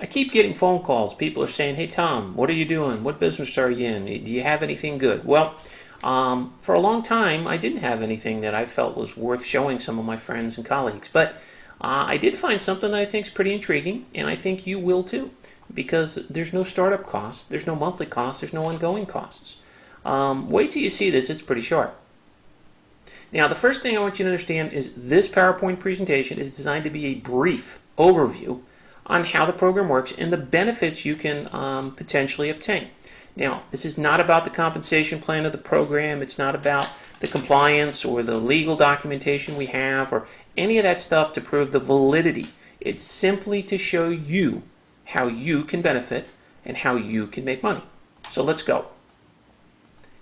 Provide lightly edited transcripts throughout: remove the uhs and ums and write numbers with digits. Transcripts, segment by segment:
I keep getting phone calls. People are saying, hey, Tom, what are you doing? What business are you in? Do you have anything good? Well, for a long time, I didn't have anything that I felt was worth showing some of my friends and colleagues. But I did find something that I think is pretty intriguing, and I think you will too, because there's no startup costs, there's no monthly costs, there's no ongoing costs. Wait till you see this. It's pretty sharp. Now, the first thing I want you to understand is this PowerPoint presentation is designed to be a brief overview on how the program works and the benefits you can potentially obtain. Now, this is not about the compensation plan of the program. It's not about the compliance or the legal documentation we have or any of that stuff to prove the validity. It's simply to show you how you can benefit and how you can make money. So let's go.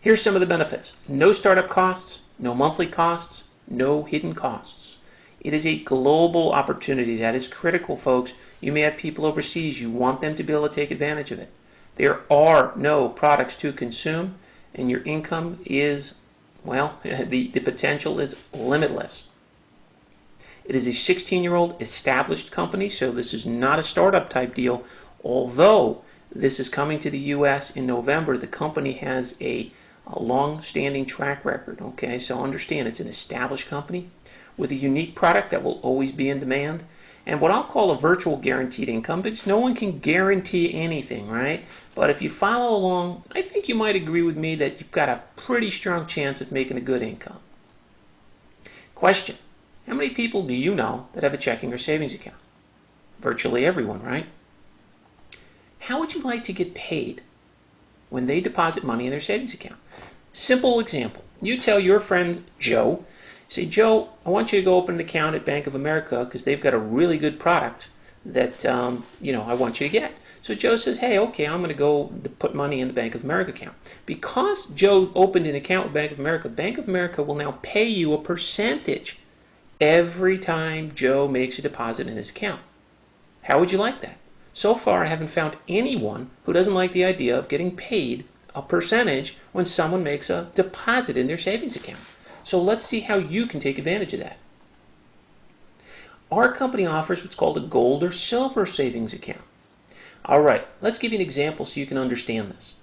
Here's some of the benefits. No startup costs, no monthly costs, no hidden costs. It is a global opportunity. That is critical, folks. You may have people overseas. You want them to be able to take advantage of it. There are no products to consume, and your income is, well, the potential is limitless. It is a 16-year-old established company, so this is not a startup type deal. Although this is coming to the U.S. in November, the company has a long-standing track record. Okay, so understand it's an established company with a unique product that will always be in demand, and what I'll call a virtual guaranteed income, because no one can guarantee anything, right? But if you follow along, I think you might agree with me that you've got a pretty strong chance of making a good income. Question: how many people do you know that have a checking or savings account? Virtually everyone, right? How would you like to get paid when they deposit money in their savings account? Simple example. You tell your friend Joe, say, Joe, I want you to go open an account at Bank of America because they've got a really good product that I want you to get. So Joe says, hey, okay, I'm going to go put money in the Bank of America account. Because Joe opened an account with Bank of America will now pay you a percentage every time Joe makes a deposit in his account. How would you like that? So far, I haven't found anyone who doesn't like the idea of getting paid a percentage when someone makes a deposit in their savings account. So let's see how you can take advantage of that. Our company offers what's called a gold or silver savings account. All right, let's give you an example so you can understand this.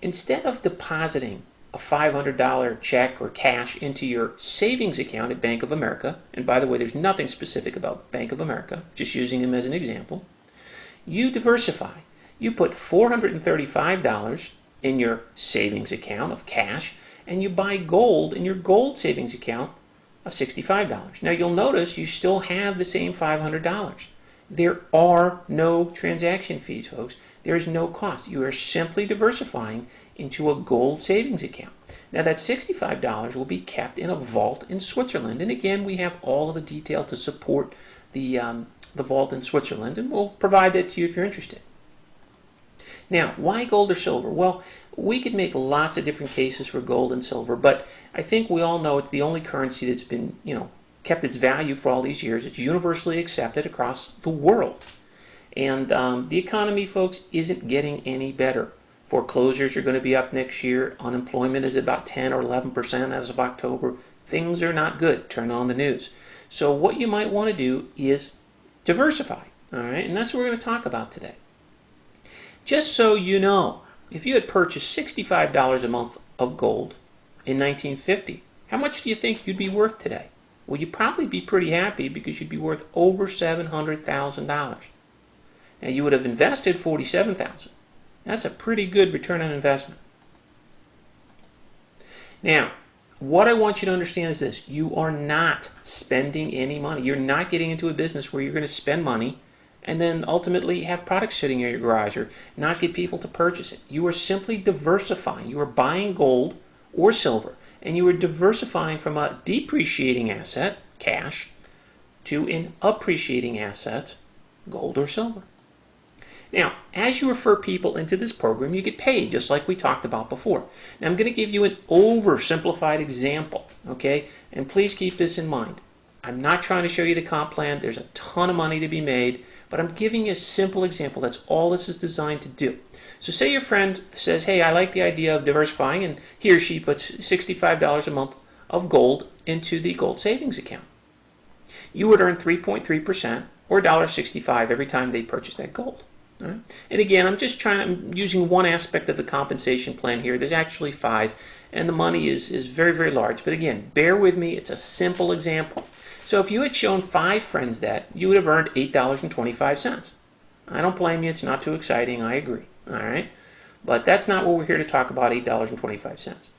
Instead of depositing a $500 check or cash into your savings account at Bank of America, and by the way, there's nothing specific about Bank of America, just using them as an example, you diversify. You put $435 in your savings account of cash, and you buy gold in your gold savings account of $65. Now you'll notice you still have the same $500. There are no transaction fees, folks. There is no cost. You are simply diversifying into a gold savings account. Now that $65 will be kept in a vault in Switzerland, and again we have all of the detail to support the vault in Switzerland, and we'll provide that to you if you're interested. Now, why gold or silver? Well, we could make lots of different cases for gold and silver, but I think we all know it's the only currency that's been, kept its value for all these years. It's universally accepted across the world. And the economy, folks, isn't getting any better. Foreclosures are going to be up next year. Unemployment is about 10 or 11% as of October. Things are not good. Turn on the news. So what you might want to do is diversify, all right? And that's what we're going to talk about today. Just so you know, if you had purchased $65 a month of gold in 1950, how much do you think you'd be worth today? Well, you'd probably be pretty happy because you'd be worth over $700,000. Now, you would have invested $47,000. That's a pretty good return on investment. Now, what I want you to understand is this. You are not spending any money. You're not getting into a business where you're going to spend money and then ultimately have products sitting in your garage or not get people to purchase it. You are simply diversifying. You are buying gold or silver, and you are diversifying from a depreciating asset, cash, to an appreciating asset, gold or silver. Now, as you refer people into this program, you get paid, just like we talked about before. Now, I'm going to give you an oversimplified example, okay? And please keep this in mind. I'm not trying to show you the comp plan. There's a ton of money to be made, but I'm giving you a simple example. That's all this is designed to do. So say your friend says, hey, I like the idea of diversifying, and he or she puts $65 a month of gold into the gold savings account. You would earn 3.3% or $1.65 every time they purchase that gold. All right? And again, I'm using one aspect of the compensation plan here. There's actually 5, and the money is very, very large. But again, bear with me. It's a simple example. So if you had shown 5 friends that, you would have earned $8.25. I don't blame you. It's not too exciting. I agree. All right? But that's not what we're here to talk about, $8.25.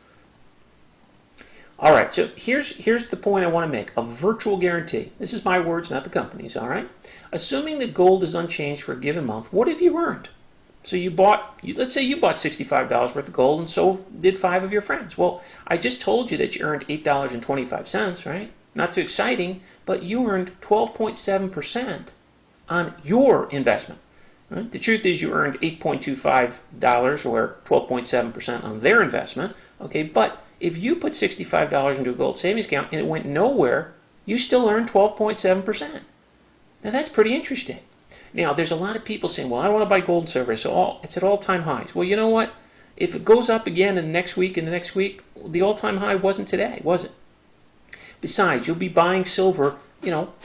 All right, so here's the point I want to make, a virtual guarantee. This is my words, not the company's, all right? Assuming that gold is unchanged for a given month, what have you earned? So let's say you bought $65 worth of gold, and so did 5 of your friends. Well, I just told you that you earned $8.25, right? Not too exciting, but you earned 12.7% on your investment. Right? The truth is you earned $8.25 or 12.7% on their investment, okay? But if you put $65 into a gold savings account and it went nowhere, you still earned 12.7%. Now that's pretty interesting. Now there's a lot of people saying, well, I don't want to buy gold and silver, so it's at all-time highs. Well, you know what? If it goes up again in the next week the all-time high wasn't today, was it? Besides, you'll be buying silver,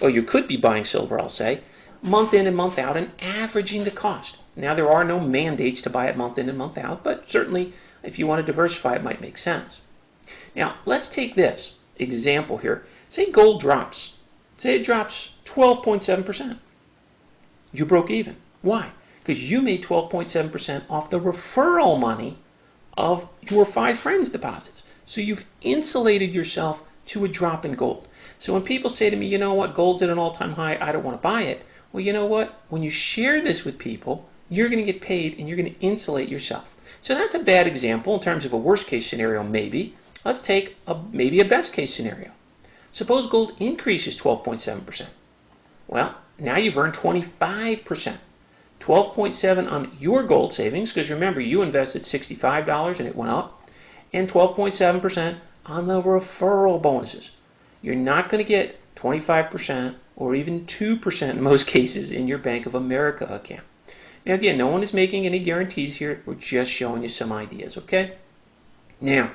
or you could be buying silver, I'll say, month in and month out and averaging the cost. Now there are no mandates to buy it month in and month out, but certainly if you want to diversify, it might make sense. Now, let's take this example here. Say gold drops. Say it drops 12.7%. You broke even. Why? Because you made 12.7% off the referral money of your 5 friends' deposits. So you've insulated yourself to a drop in gold. So when people say to me, you know what, gold's at an all-time high, I don't want to buy it. Well, you know what? When you share this with people, you're going to get paid and you're going to insulate yourself. So that's a bad example in terms of a worst-case scenario, maybe. Let's take maybe a best-case scenario. Suppose gold increases 12.7%. Well, now you've earned 25%. 12.7 on your gold savings, because remember, you invested $65 and it went up, and 12.7% on the referral bonuses. You're not going to get 25% or even 2% in most cases in your Bank of America account. Now again, no one is making any guarantees here. We're just showing you some ideas, okay? Now,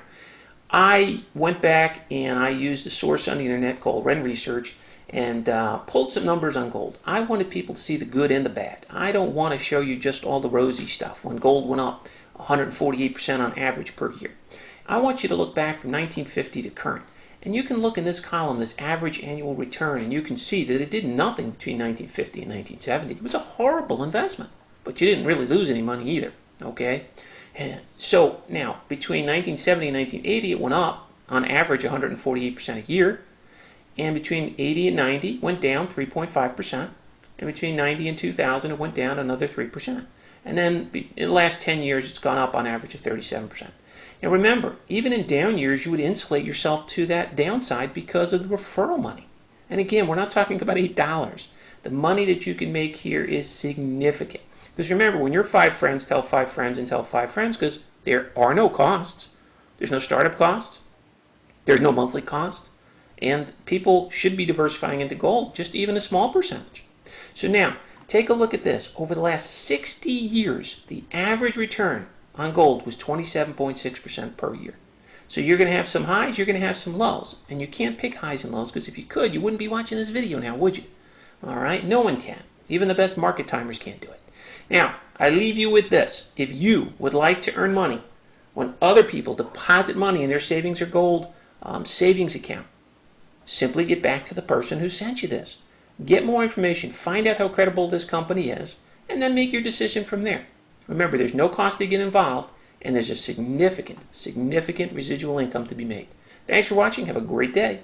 I went back and I used a source on the internet called Ren Research and pulled some numbers on gold. I wanted people to see the good and the bad. I don't want to show you just all the rosy stuff when gold went up 148% on average per year. I want you to look back from 1950 to current. And you can look in this column, this average annual return, and you can see that it did nothing between 1950 and 1970. It was a horrible investment, but you didn't really lose any money either, okay? So now, between 1970 and 1980, it went up, on average, 148% a year. And between 80 and 90, it went down 3.5%. And between 90 and 2000, it went down another 3%. And then in the last 10 years, it's gone up on average of 37%. Now remember, even in down years, you would insulate yourself to that downside because of the referral money. And again, we're not talking about $8. The money that you can make here is significant. Because remember, when your 5 friends tell 5 friends and tell 5 friends, because there are no costs, there's no startup costs, there's no monthly cost, and people should be diversifying into gold, just even a small percentage. So now, take a look at this. Over the last 60 years, the average return on gold was 27.6% per year. So you're going to have some highs, you're going to have some lows. And you can't pick highs and lows, because if you could, you wouldn't be watching this video now, would you? All right? No one can. Even the best market timers can't do it. Now, I leave you with this. If you would like to earn money when other people deposit money in their savings or gold savings account, simply get back to the person who sent you this. Get more information, find out how credible this company is, and then make your decision from there. Remember, there's no cost to get involved, and there's a significant residual income to be made. Thanks for watching. Have a great day.